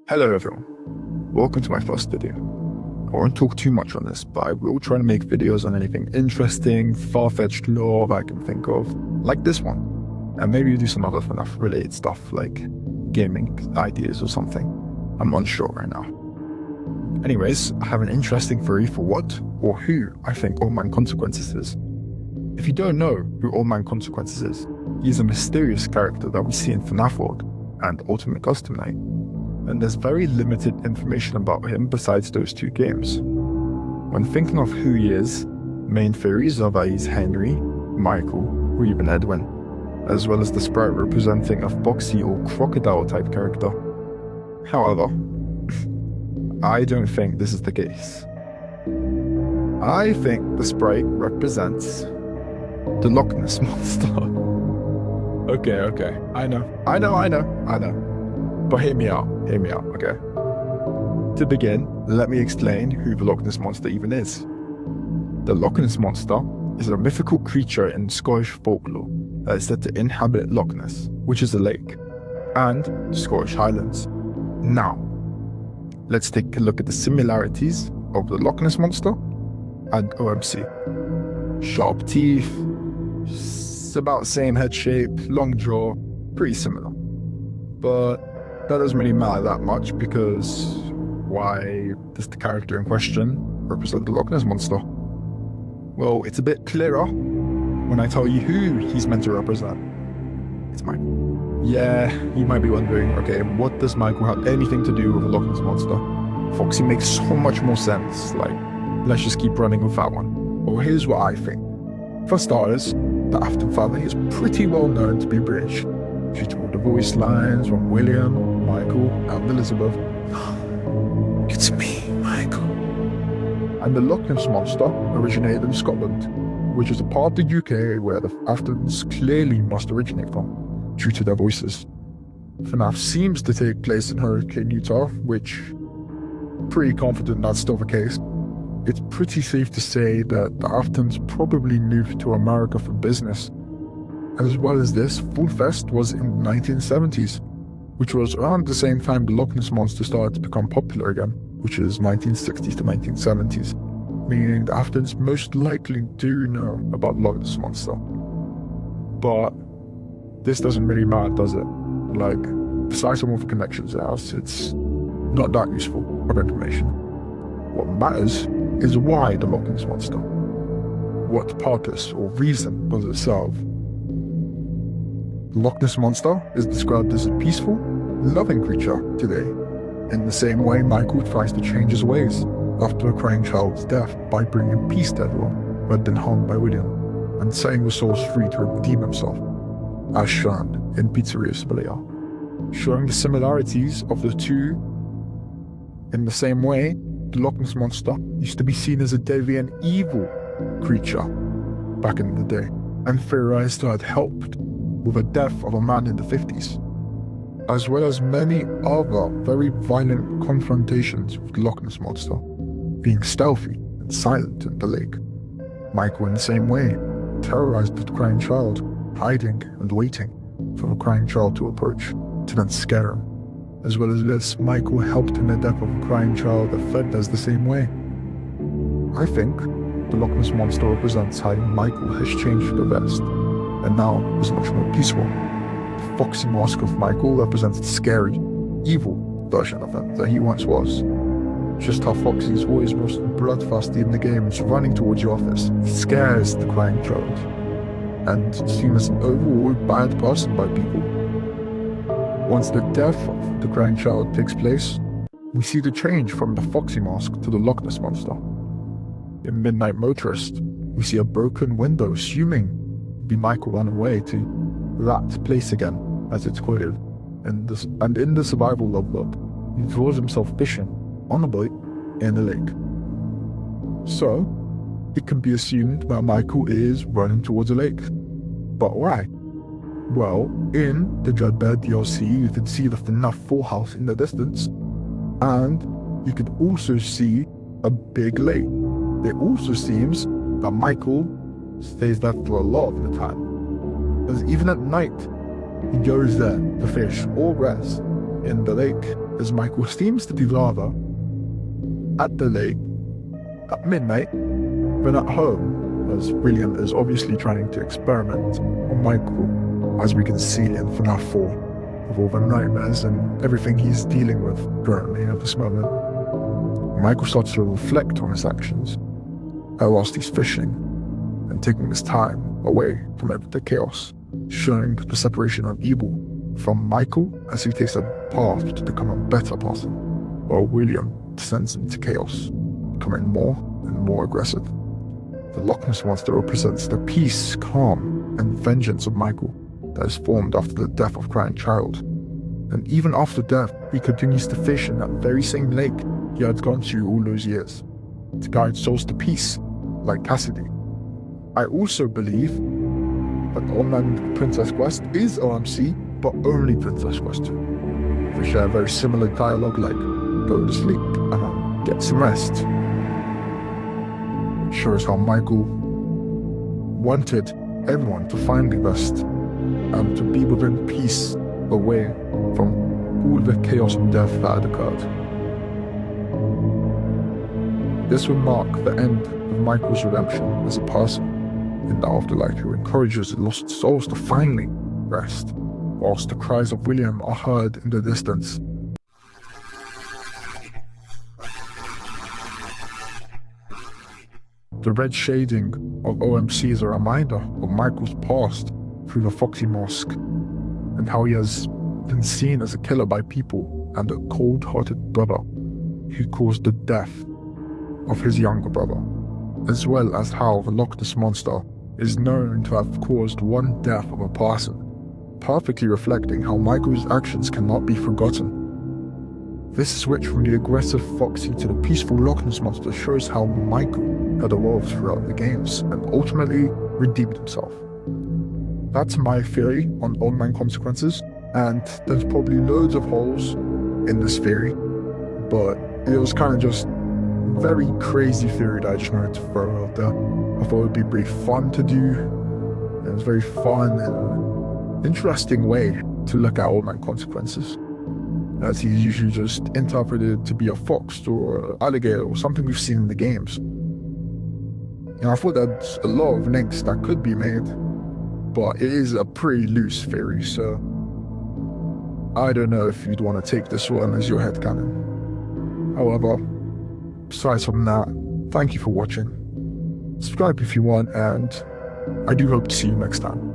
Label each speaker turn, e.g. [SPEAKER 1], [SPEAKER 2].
[SPEAKER 1] Hello everyone, welcome to my first video. I won't talk too much on this, but I will try to make videos on anything interesting, far-fetched lore I can think of, like this one. And maybe do some other Fnaf related stuff like gaming ideas or something. I'm unsure right now. Anyways, I have an interesting theory for what or who I think Old Man Consequences is. If you don't know who Old Man Consequences is, he is a mysterious character that we see in Fnaf Org and Ultimate Custom Night. And there's very limited information about him besides those two games. When thinking of who he is, main theories are that he's Henry, Michael, or even Edwin, as well as the sprite representing a foxy or crocodile type character. However, I don't think this is the case. I think the sprite represents the Loch Ness Monster. Okay, I know. But hear me out, okay? To begin, let me explain who the Loch Ness Monster even is. The Loch Ness Monster is a mythical creature in Scottish folklore that is said to inhabit Loch Ness, which is a lake, and the Scottish Highlands. Now, let's take a look at the similarities of the Loch Ness Monster and OMC. Sharp teeth, about same head shape, long jaw, pretty similar. But that doesn't really matter that much because why does the character in question represent the Loch Ness Monster? Well, it's a bit clearer when I tell you who he's meant to represent. It's Michael. Yeah, you might be wondering, okay, what does Michael have anything to do with the Loch Ness Monster? Foxy makes so much more sense, like, let's just keep running with that one. Well, here's what I think. For starters, the Afton family is pretty well known to be British, due to all the voice lines from William, Michael, and Elizabeth. It's me, Michael. And the Loch Ness Monster originated in Scotland, which is a part of the UK where the Aftons clearly must originate from, due to their voices. Fnaf seems to take place in Hurricane, Utah, which, pretty confident that's still the case. It's pretty safe to say that the Aftons probably moved to America for business. As well as this, Full Fest was in the 1970s, which was around the same time the Loch Ness Monster started to become popular again, which is 1960s to 1970s, meaning the Aftons most likely do know about Loch Ness Monster. But this doesn't really matter, does it? Like, besides some of the connections it has, it's not that useful of information. What matters is why the Loch Ness Monster. What purpose or reason does it serve? The Loch Ness Monster is described as a peaceful, loving creature today, in the same way Michael tries to change his ways after a crying child's death by bringing peace to everyone who had been harmed by William, and setting the souls free to redeem himself, as shown in Pizzeria Spaglia, showing the similarities of the two. In the same way, the Loch Ness Monster used to be seen as a deviant evil creature back in the day, and theorized to have helped with the death of a man in the 50s, as well as many other very violent confrontations with the Loch Ness Monster, being stealthy and silent in the lake. Michael in the same way, terrorized the crying child, hiding and waiting for the crying child to approach, to then scare him. As well as this, Michael helped in the death of a crying child that fed us the same way. I think the Loch Ness Monster represents how Michael has changed for the best, and now is much more peaceful. The foxy mask of Michael represents the scary, evil version of him that he once was. Just how Foxy is always most bloodthirsty in the games, running towards your office, scares the crying child, and seen as an overall bad person by people. Once the death of the crying child takes place, we see the change from the Foxy mask to the Loch Ness Monster. In Midnight Motorist, we see a broken window, assuming be Michael run away to that place again, as it's quoted. And in the survival logbook, he draws himself fishing on a boat in a lake. So, it can be assumed that Michael is running towards a lake. But why? Well, in the Dreadbear DLC, you can see the Fnaf 4 house in the distance, and you can also see a big lake. It also seems that Michael stays there for a lot of the time, because even at night, he goes there to fish or rest in the lake. as Michael seems to be rather at the lake at midnight than at home, as William is obviously trying to experiment on Michael, as we can see in Fnaf 4, with all the nightmares and everything he's dealing with currently at this moment. Michael starts to reflect on his actions whilst he's fishing and taking his time away from the chaos, showing the separation of evil from Michael as he takes a path to become a better person, while William descends into chaos, becoming more and more aggressive. The Loch Ness Monster represents the peace, calm, and vengeance of Michael that is formed after the death of crying child. And even after death, he continues to fish in that very same lake he had gone to all those years, to guide souls to peace, like Cassidy. I also believe that Online Princess Quest is OMC, but only Princess Quest 2. They share very similar dialogue like, go to sleep and get some rest. It shows how Michael wanted everyone to finally rest and to be within peace, away from all the chaos and death that had occurred. This will mark the end of Michael's redemption as a person in the afterlife who encourages lost souls to finally rest, whilst the cries of William are heard in the distance. The red shading of OMC is a reminder of Michael's past through the Foxy Mask, and how he has been seen as a killer by people and a cold-hearted brother who caused the death of his younger brother, as well as how the Loch Ness Monster is known to have caused one death of a person, perfectly reflecting how Michael's actions cannot be forgotten. This switch from the aggressive Foxy to the peaceful Loch Ness Monster shows how Michael had evolved throughout the games and ultimately redeemed himself. That's my theory on online consequences, and there's probably loads of holes in this theory, but it was kind of just very crazy theory that I just wanted to throw out there. I thought it would be pretty fun to do. It was very fun and interesting way to look at online consequences, as he's usually just interpreted to be a fox or an alligator or something we've seen in the games. And I thought there's a lot of links that could be made, but it is a pretty loose theory, so I don't know if you'd want to take this one as your headcanon. However, besides from that, thank you for watching. Subscribe if you want, and I do hope to see you next time.